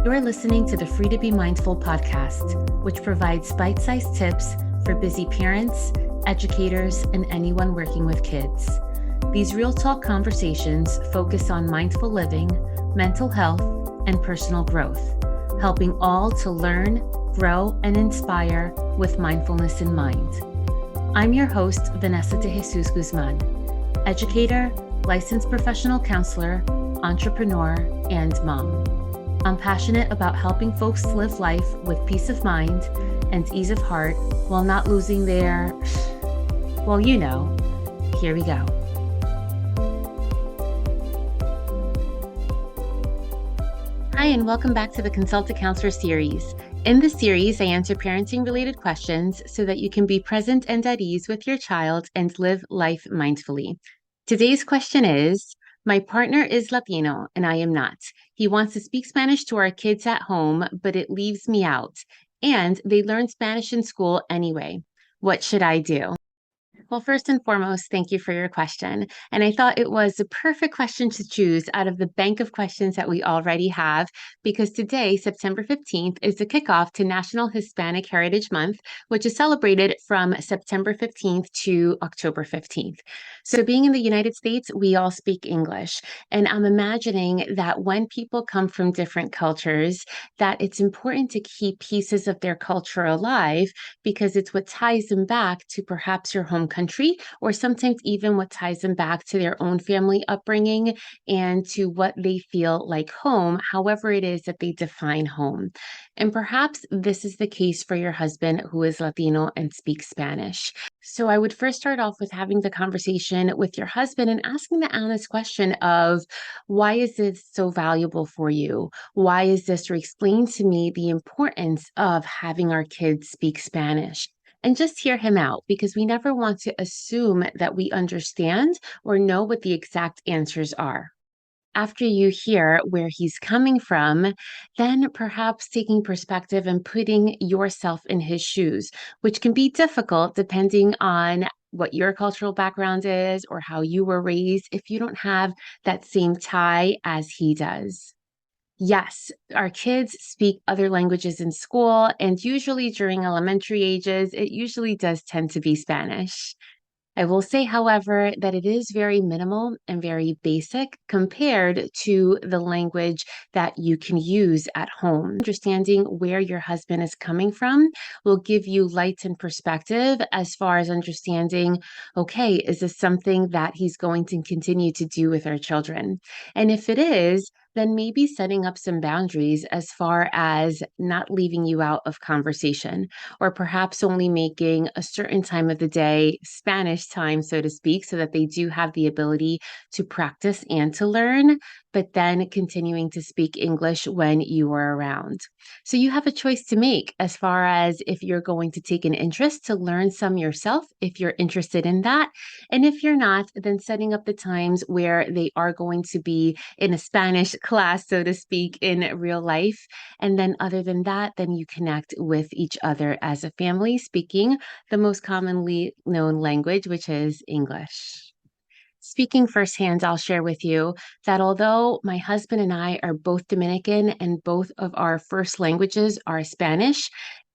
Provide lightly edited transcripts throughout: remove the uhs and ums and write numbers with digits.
You're listening to the Free to Be Mindful podcast, which provides bite-sized tips for busy parents, educators, and anyone working with kids. These real talk conversations focus on mindful living, mental health, and personal growth, helping all to learn, grow, and inspire with mindfulness in mind. I'm your host, Vanessa de Jesus Guzman, educator, licensed professional counselor, entrepreneur, and mom. I'm passionate about helping folks live life with peace of mind and ease of heart while not losing their, well, you know, here we go. Hi, and welcome back to the Consult a Counselor series. In this series, I answer parenting-related questions so that you can be present and at ease with your child and live life mindfully. Today's question is, my partner is Latino and I am not. He wants to speak Spanish to our kids at home, but it leaves me out. And they learn Spanish in school anyway. What should I do? Well, first and foremost, thank you for your question. And I thought it was the perfect question to choose out of the bank of questions that we already have, because today, September 15th, is the kickoff to National Hispanic Heritage Month, which is celebrated from September 15th to October 15th. So being in the United States, we all speak English. And I'm imagining that when people come from different cultures, that it's important to keep pieces of their culture alive because it's what ties them back to perhaps your home country, or sometimes even what ties them back to their own family upbringing and to what they feel like home, however it is that they define home. And perhaps this is the case for your husband who is Latino and speaks Spanish. So I would first start off with having the conversation with your husband and asking the honest question of, why is this so valuable for you? Why is this, or explain to me the importance of having our kids speak Spanish? And just hear him out, because we never want to assume that we understand or know what the exact answers are. After you hear where he's coming from, then perhaps taking perspective and putting yourself in his shoes, which can be difficult depending on what your cultural background is or how you were raised if you don't have that same tie as he does. Yes, our kids speak other languages in school, and usually during elementary ages, it usually does tend to be Spanish. I will say, however, that it is very minimal and very basic compared to the language that you can use at home. Understanding where your husband is coming from will give you light and perspective as far as understanding, okay, is this something that he's going to continue to do with our children? And if it is, then maybe setting up some boundaries as far as not leaving you out of conversation, or perhaps only making a certain time of the day Spanish time, so to speak, so that they do have the ability to practice and to learn, but then continuing to speak English when you are around. So you have a choice to make as far as if you're going to take an interest to learn some yourself, if you're interested in that. And if you're not, then setting up the times where they are going to be in a Spanish class, so to speak, in real life. And then other than that, then you connect with each other as a family, speaking the most commonly known language, which is English. Speaking firsthand, I'll share with you that although my husband and I are both Dominican and both of our first languages are Spanish,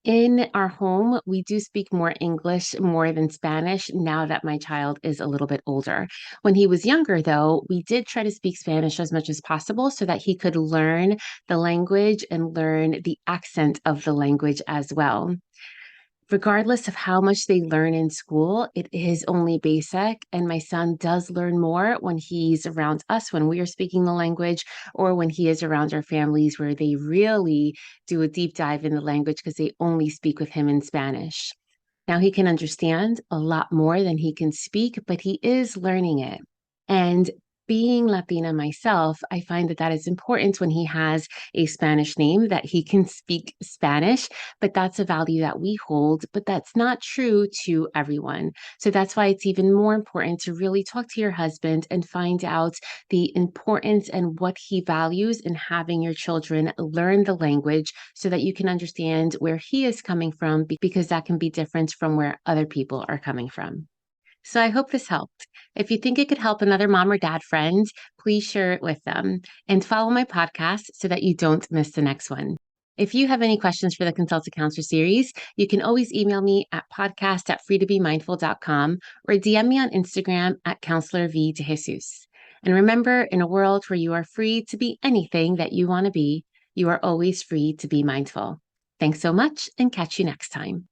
in our home, we do speak more English more than Spanish now that my child is a little bit older. When he was younger, though, we did try to speak Spanish as much as possible so that he could learn the language and learn the accent of the language as well. Regardless of how much they learn in school, it is only basic. And my son does learn more when he's around us, when we are speaking the language, or when he is around our families where they really do a deep dive in the language because they only speak with him in Spanish. Now he can understand a lot more than he can speak, but he is learning it. And being Latina myself, I find that that is important when he has a Spanish name, that he can speak Spanish, but that's a value that we hold, but that's not true to everyone. So that's why it's even more important to really talk to your husband and find out the importance and what he values in having your children learn the language so that you can understand where he is coming from, because that can be different from where other people are coming from. So I hope this helped. If you think it could help another mom or dad friend, please share it with them and follow my podcast so that you don't miss the next one. If you have any questions for the Consult a Counselor series, you can always email me at podcast@freetobemindful.com or DM me on Instagram at Counselor V de Jesus. And remember, in a world where you are free to be anything that you want to be, you are always free to be mindful. Thanks so much and catch you next time.